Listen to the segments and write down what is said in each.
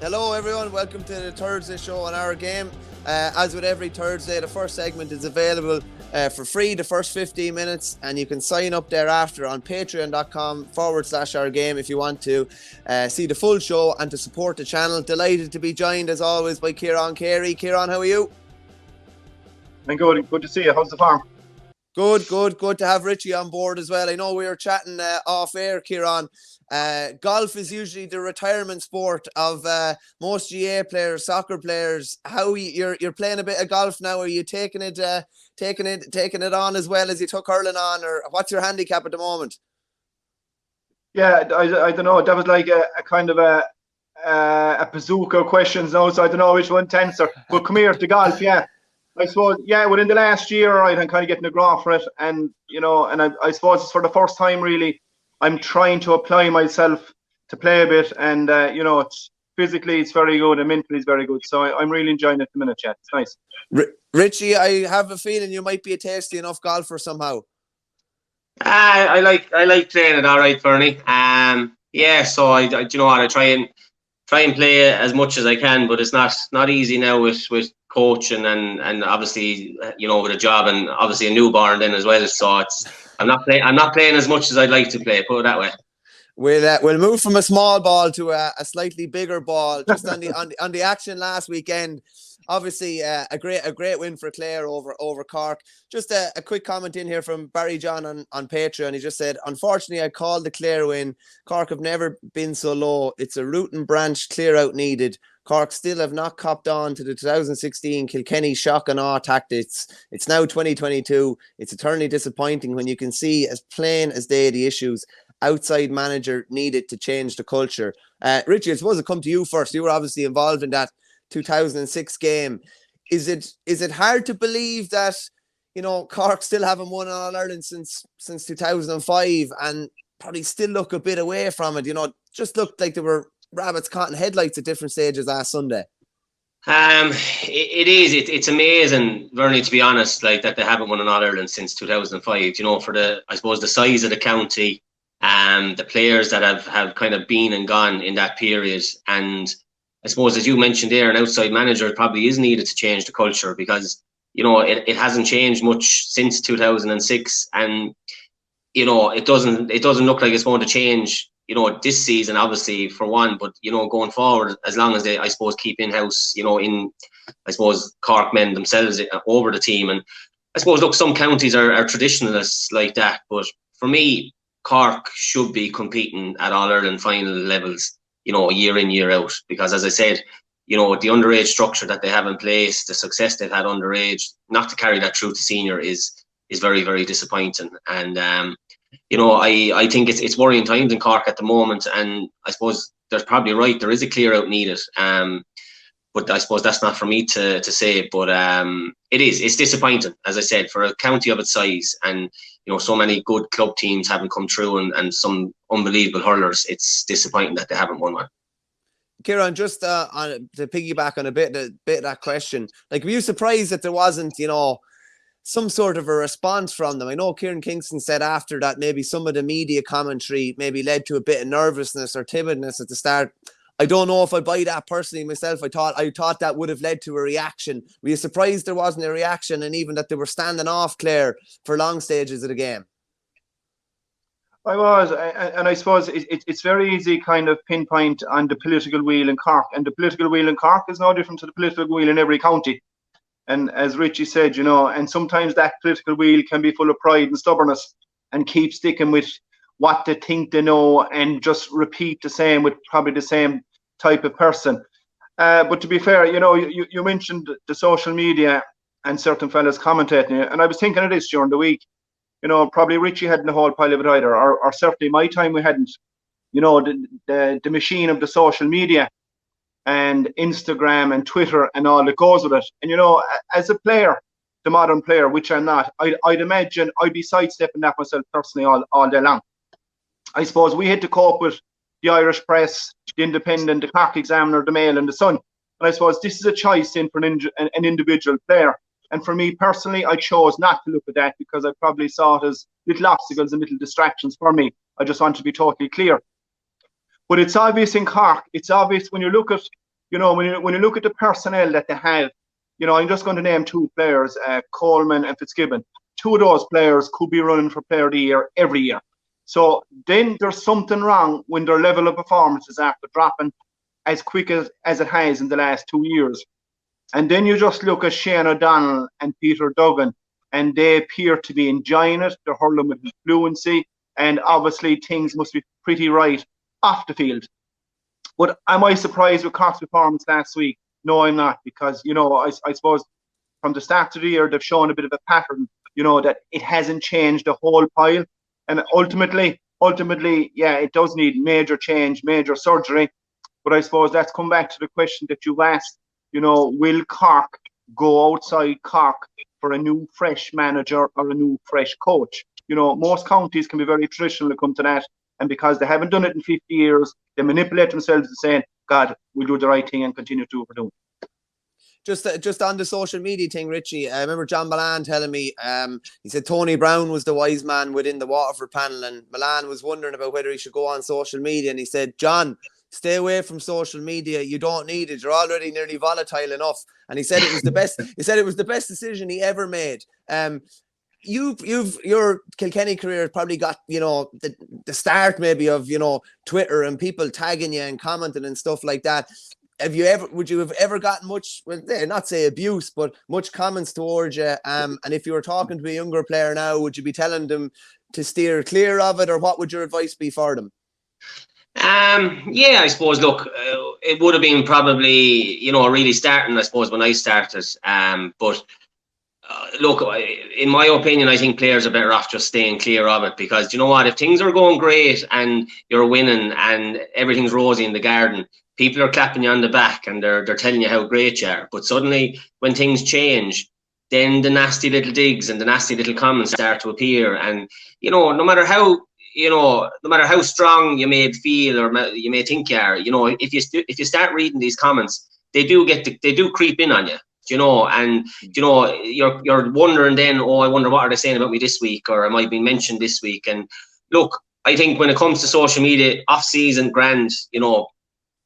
Hello everyone, welcome to the Thursday show on Our Game. As with every Thursday, the first segment is available for free, the first 15 minutes, and you can sign up thereafter on patreon.com/OurGame if you want to see the full show and to support the channel. Delighted to be joined as always by Carey. Kieran, how are you? I'm good to see you. How's the farm? Good to have Richie on board as well. I know we were chatting off air, Kieran. Golf is usually the retirement sport of most GA players, soccer players. How you're playing a bit of golf now? Are you taking it on as well as you took hurling on, or what's your handicap at the moment? Yeah, I don't know. That was like a kind of a bazooka of questions now, so I don't know which one to answer. But come here to golf, yeah. I suppose, yeah, within the last year, right, I'm kind of getting a graph for it, and I suppose it's for the first time really. I'm trying to apply myself to play a bit, and it's physically it's very good and mentally it's very good. So I'm really enjoying it at the minute, chat. It's nice. Richie, I have a feeling you might be a tasty enough golfer somehow. I like playing it all right, Bernie. Yeah, so I you know what, I try and play as much as I can, but it's not easy now with coaching and obviously with a job and obviously a newborn then as well. So I'm not playing as much as I'd like to play. Put it that way. We'll move from a small ball to a slightly bigger ball. Just on the action last weekend. Obviously, a great win for Clare over Cork. Just a quick comment in here from Barry John on Patreon. He just said, "Unfortunately, I called the Clare win. Cork have never been so low. It's a root and branch clear out needed. Cork still have not copped on to the 2016 Kilkenny shock and awe tactics. It's now 2022. It's eternally disappointing when you can see as plain as day the issues. Outside manager needed to change the culture." Richie, I suppose I'll come to you first. You were obviously involved in that 2006 game. Is it hard to believe that Cork still haven't won All Ireland since 2005 and probably still look a bit away from it? Just looked like they were rabbits caught in headlights at different stages last Sunday. It is. It's amazing, Vernie, to be honest, like that they haven't won an All Ireland since 2005. For the size of the county, the players that have kind of been and gone in that period, and I suppose, as you mentioned there, an outside manager probably is needed to change the culture because, it hasn't changed much since 2006. And, it doesn't look like it's going to change, this season, obviously, for one, but, going forward, as long as they, I suppose, keep in-house, I suppose, Cork men themselves over the team. And I suppose, look, some counties are traditionalists like that. But for me, Cork should be competing at All Ireland final levels, year in, year out, because as I said, the underage structure that they have in place, the success they've had underage, not to carry that through to senior is very, very disappointing. And I think it's worrying times in Cork at the moment, and I suppose there's probably right, there is a clear out needed. But I suppose that's not for me to say, but it's disappointing, as I said, for a county of its size, and so many good club teams haven't come through, and some unbelievable hurlers. It's disappointing that they haven't won one. Kieran, just to piggyback on a bit of that question, like, were you surprised that there wasn't, some sort of a response from them? I know Kieran Kingston said after that maybe some of the media commentary maybe led to a bit of nervousness or timidness at the start. I don't know if I buy that personally myself. I thought that would have led to a reaction. Were you surprised there wasn't a reaction, and even that they were standing off Clare for long stages of the game? I was, and I suppose it's very easy kind of pinpoint on the political wheel in Cork, and the political wheel in Cork is no different to the political wheel in every county. And as Richie said, and sometimes that political wheel can be full of pride and stubbornness and keep sticking with what they think they know and just repeat the same with probably the same type of person. But to be fair, you mentioned the social media and certain fellas commentating, and I was thinking of this during the week. Probably Richie hadn't a whole pile of it either, or certainly my time we hadn't. The machine of the social media and Instagram and Twitter and all that goes with it. And as a player, the modern player, which I'm not, I'd imagine I'd be sidestepping that myself personally all day long. I suppose we had to cope with the Irish Press, the Independent, the Cork Examiner, the Mail and the Sun. And I suppose this is a choice in for an individual player. And for me personally, I chose not to look at that because I probably saw it as little obstacles and little distractions for me. I just want to be totally clear. But it's obvious in Cork. It's obvious when you look at you know, when you look at the personnel that they have, you know, I'm just going to name 2 players, Coleman and Fitzgibbon. 2 of those players could be running for Player of the Year every year. So then there's something wrong when their level of performances after dropping as quick as it has in the last 2 years. And then you just look at Shane O'Donnell and Peter Duggan, and they appear to be enjoying it. They're hurling with fluency, and obviously things must be pretty right off the field. But am I surprised with Cork's performance last week? No, I'm not, because, you know, I suppose from the start of the year, they've shown a bit of a pattern, you know, that it hasn't changed the whole pile. And ultimately, yeah, it does need major change, major surgery. But I suppose that's come back to the question that you've asked, you know, will Cork go outside Cork for a new fresh manager or a new fresh coach? You know, most counties can be very traditional when it comes to that. And because they haven't done it in 50 years, they manipulate themselves and saying, God, we'll do the right thing and continue to do what we're doing. Just on the social media thing, Richie, I remember John Milan telling me, he said Tony Brown was the wise man within the Waterford panel, and Milan was wondering about whether he should go on social media, and he said, John, stay away from social media. You don't need it. You're already nearly volatile enough. And he said it was the best. He said it was the best decision he ever made. Your Kilkenny career has probably got, you know, the start maybe of, you know, Twitter and people tagging you and commenting and stuff like that. Would you have ever gotten much, well, not say abuse, but much comments towards you? And if you were talking to a younger player now, would you be telling them to steer clear of it, or what would your advice be for them? Yeah, I suppose, look, it would have been probably, you know, really starting, I suppose, when I started. But look, in my opinion, I think players are better off just staying clear of it, because, you know what, if things are going great and you're winning and everything's rosy in the garden, people are clapping you on the back and they're telling you how great you are. But suddenly, when things change, then the nasty little digs and the nasty little comments start to appear. And, you know, no matter how strong you may feel or you may think you are, you know, if you start reading these comments, they do creep in on you, you know, and, you know, you're wondering then, oh, I wonder what are they saying about me this week, or am I being mentioned this week? And look, I think when it comes to social media, off-season, grand, you know,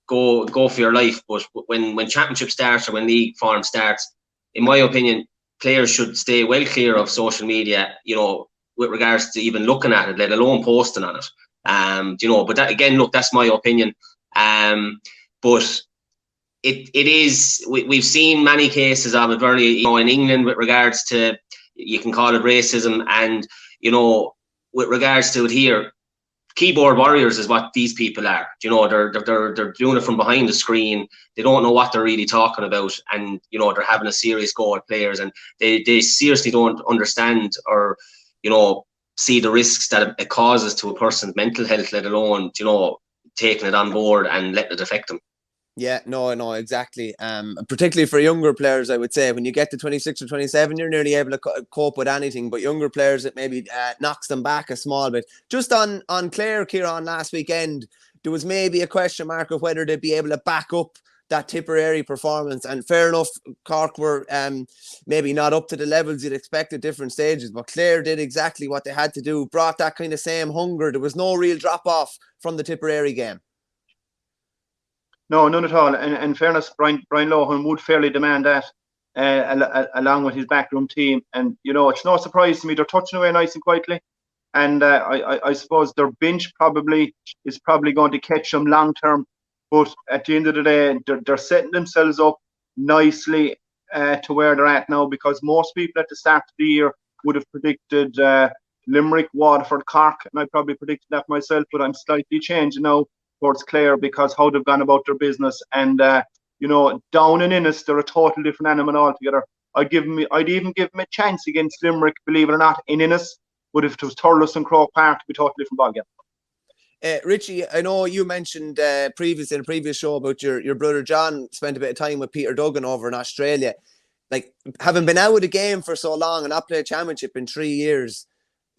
go for your life. But when championship starts or when league form starts, in my opinion, players should stay well clear of social media, you know, with regards to even looking at it, let alone posting on it. You know, but that, again, look, that's my opinion. But it is, we've seen many cases of it, very, you know, in England with regards to, you can call it racism, and, you know, with regards to it here, keyboard warriors is what these people are. You know, they're doing it from behind the screen. They don't know what they're really talking about, and, you know, they're having a serious go at players, and they seriously don't understand or, you know, see the risks that it causes to a person's mental health, let alone, you know, taking it on board and letting it affect them. Yeah, no, exactly. Particularly for younger players, I would say, when you get to 26 or 27, you're nearly able to cope with anything. But younger players, it maybe knocks them back a small bit. Just on Clare, Kieran, last weekend, there was maybe a question mark of whether they'd be able to back up that Tipperary performance. And fair enough, Cork were maybe not up to the levels you'd expect at different stages. But Clare did exactly what they had to do, brought that kind of same hunger. There was no real drop-off from the Tipperary game. No, none at all. And in fairness, Brian Lohan would fairly demand that, along with his backroom team. And, you know, it's no surprise to me, they're touching away nice and quietly. And I suppose their bench is probably going to catch them long term. But at the end of the day, they're setting themselves up nicely to where they're at now, because most people at the start of the year would have predicted Limerick, Waterford, Cork, and I probably predicted that myself, but I'm slightly changing now towards Clare because how they've gone about their business. And you know, down in Innis, they're a total different animal altogether. I'd even give them a chance against Limerick, believe it or not, in Innis. But if it was Thurles and Croke Park, it'd be a totally different ballgame. Richie, I know you mentioned previously in a previous show about your brother John spent a bit of time with Peter Duggan over in Australia. Like, having been out of the game for so long and not played a championship in 3 years,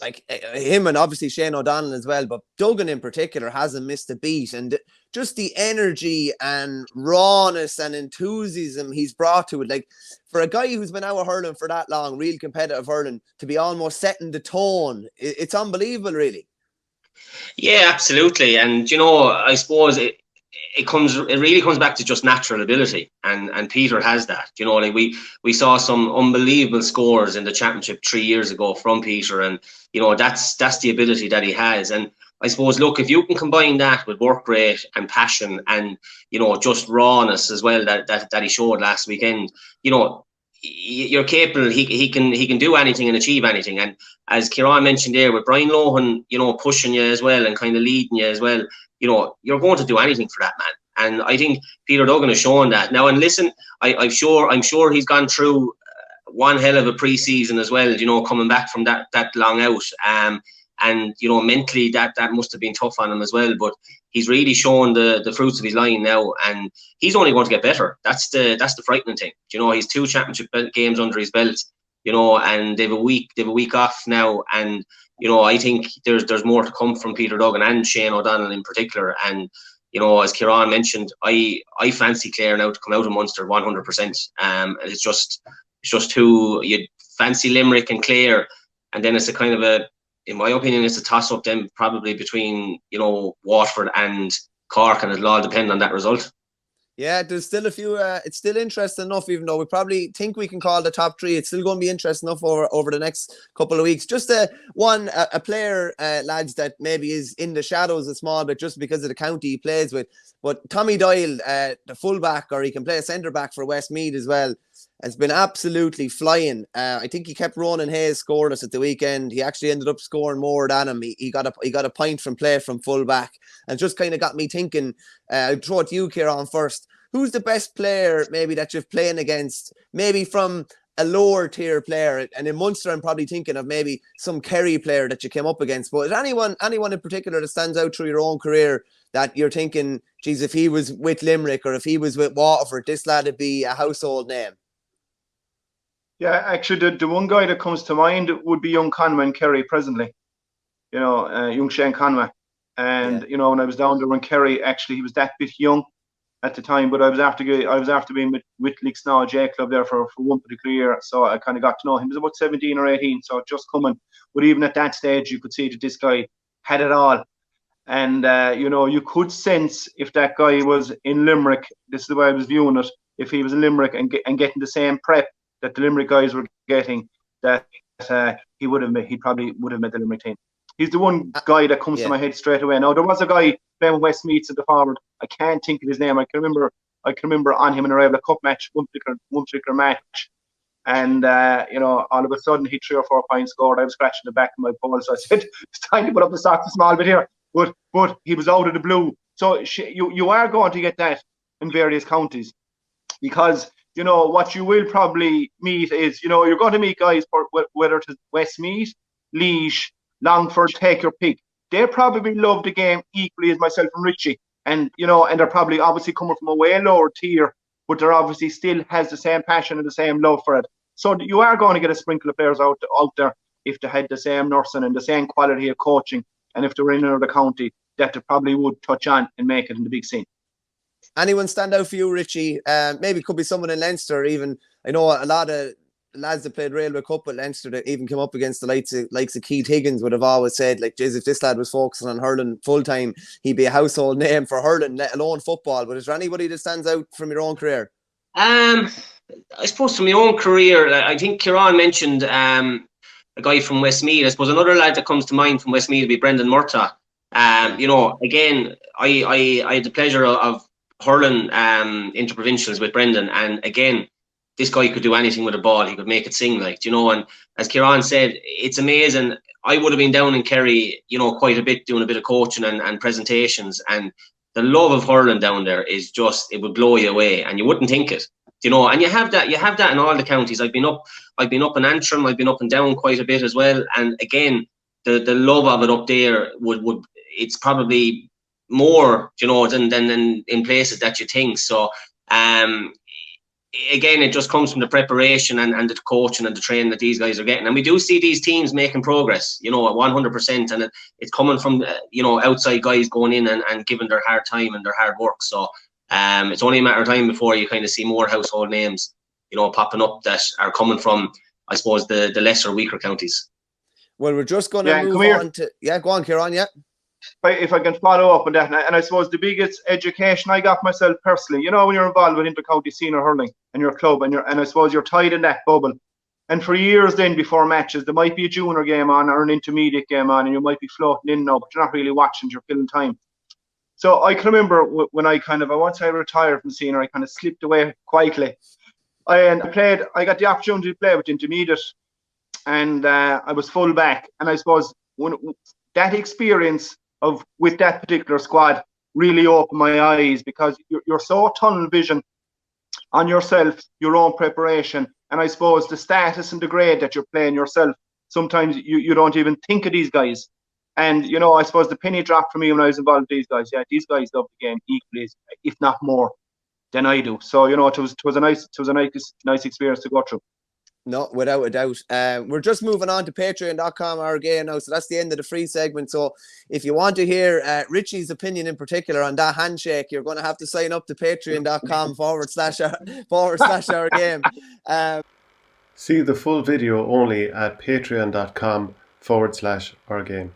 like him and obviously Shane O'Donnell as well, but Duggan in particular hasn't missed a beat. And just the energy and rawness and enthusiasm he's brought to it, like for a guy who's been out of hurling for that long, real competitive hurling, to be almost setting the tone, it's unbelievable, really. Yeah, absolutely. And, you know, I suppose it really comes back to just natural ability, and Peter has that. You know, like we saw some unbelievable scores in the championship 3 years ago from Peter, and you know that's the ability that he has. And I suppose, look, if you can combine that with work rate and passion, and you know just rawness as well that he showed last weekend, you know, you're capable. He can do anything and achieve anything. And as Kieran mentioned there, with Brian Lohan, you know, pushing you as well and kind of leading you as well, you know, you're going to do anything for that man. And I think Peter Duggan has shown that now. And listen, I'm sure he's gone through one hell of a pre-season as well, you know, coming back from that long out. And you know, mentally that must have been tough on him as well. But he's really shown the fruits of his line now, and he's only going to get better. That's the frightening thing. You know, he's 2 championship games under his belt. You know, and they've a week off now, and you know, I think there's more to come from Peter Duggan and Shane O'Donnell in particular. And you know, as Kieran mentioned, I fancy Clare now to come out of Munster 100%. It's just who you'd fancy, Limerick and Clare, and then it's a kind of in my opinion, it's a toss up then probably between, you know, Waterford and Cork, and it'll all depend on that result. Yeah, there's still a few. It's still interesting enough, even though we probably think we can call the top 3. It's still going to be interesting enough over the next couple of weeks. Just a player, lads, that maybe is in the shadows a small bit just because of the county he plays with. But Tommy Doyle, the fullback, or he can play a centre back for Westmeath as well, has been absolutely flying. I think he kept Ronan Hayes scoreless at the weekend. He actually ended up scoring more than him. He got a point from play from full back, and just kind of got me thinking. I'll throw it to you, Kieran, first. Who's the best player maybe that you're playing against, maybe from a lower tier player? And in Munster, I'm probably thinking of maybe some Carey player that you came up against. But is anyone in particular that stands out through your own career that you're thinking, geez, if he was with Limerick or if he was with Waterford, this lad would be a household name? Yeah, actually, the one guy that comes to mind would be young Conway in Carey presently. You know, young Shane Conway. And, you know, when I was down there in Carey, actually, he was that bit young at the time, but I was after being with Lixnaw J Club there for one particular year, so I kind of got to know him. He was about 17 or 18, so just coming. But even at that stage, you could see that this guy had it all. And, you know, you could sense if that guy was in Limerick, this is the way I was viewing it, if he was in Limerick and getting the same prep that the Limerick guys were getting, that he probably would have made the Limerick team. He's the one guy that comes to my head straight away. Now, there was a guy playing with Westmeath at the forward. I can't think of his name. I can remember on him in a Ravenna Cup match, one particular match. And, you know, all of a sudden, he 3 or 4 points scored. I was scratching the back of my pole. So I said, it's time to put up the socks a small bit here. But he was out of the blue. So you are going to get that in various counties. Because, you know, what you will probably meet is, you know, you're going to meet guys, whether it's Westmeath, Laois, Longford, take your pick. They probably love the game equally as myself and Richie. And, you know, and they're probably obviously coming from a way lower tier, but they're obviously still has the same passion and the same love for it. So you are going to get a sprinkle of players out there if they had the same nursing and the same quality of coaching, and if they were in another county, that they probably would touch on and make it in the big scene. Anyone stand out for you, Richie? Maybe it could be someone in Leinster. Even I know a lot of lads that played Railway Cup at Leinster that even came up against the likes of Keith Higgins would have always said, like, geez, if this lad was focusing on hurling full time, he'd be a household name for hurling, let alone football. But is there anybody that stands out from your own career? I suppose from my own career, I think Kieran mentioned a guy from Westmeath. I suppose another lad that comes to mind from Westmeath would be Brendan Murtagh. You know, again, I had the pleasure of hurling interprovincials with Brendan, and again, this guy could do anything with a ball. He could make it sing, like, you know. And as Kieran said, it's amazing. I would have been down in Kerry, you know, quite a bit, doing a bit of coaching and presentations, and the love of hurling down there is just, it would blow you away, and you wouldn't think it, you know. And you have that in all the counties. I've been up in Antrim, I've been up and down quite a bit as well, and again, the love of it up there would it's probably more, you know, than in places that you think. So again, it just comes from the preparation and the coaching and the training that these guys are getting. And we do see these teams making progress, you know, at 100%. And it's coming from, you know, outside guys going in and giving their hard time and their hard work. So it's only a matter of time before you kind of see more household names, you know, popping up that are coming from, I suppose, the lesser, weaker counties. Well, we're just going to move on to... Yeah, go on, Kieran, yeah. if I can follow up on that, and I suppose the biggest education I got myself personally, you know, when you're involved with inter-county senior hurling and your club, and I suppose you're tied in that bubble. And for years then, before matches, there might be a junior game on or an intermediate game on, and you might be floating in now, but you're not really watching, you're killing time. So I can remember when once I retired from senior, I kind of slipped away quietly. I got the opportunity to play with intermediate, and I was full back. And I suppose that experience with that particular squad really opened my eyes, because you're so tunnel vision on yourself, your own preparation, and I suppose the status and the grade that you're playing yourself. Sometimes you don't even think of these guys. And, you know, I suppose the penny dropped for me when I was involved with these guys. Yeah, these guys love the game equally, if not more, than I do. So, you know, it was a nice experience to go through. No, without a doubt. We're just moving on to patreon.com OurGame now, so that's the end of the free segment. So if you want to hear Richie's opinion in particular on that handshake, you're going to have to sign up to patreon.com /OurGame. See the full video only at patreon.com /OurGame.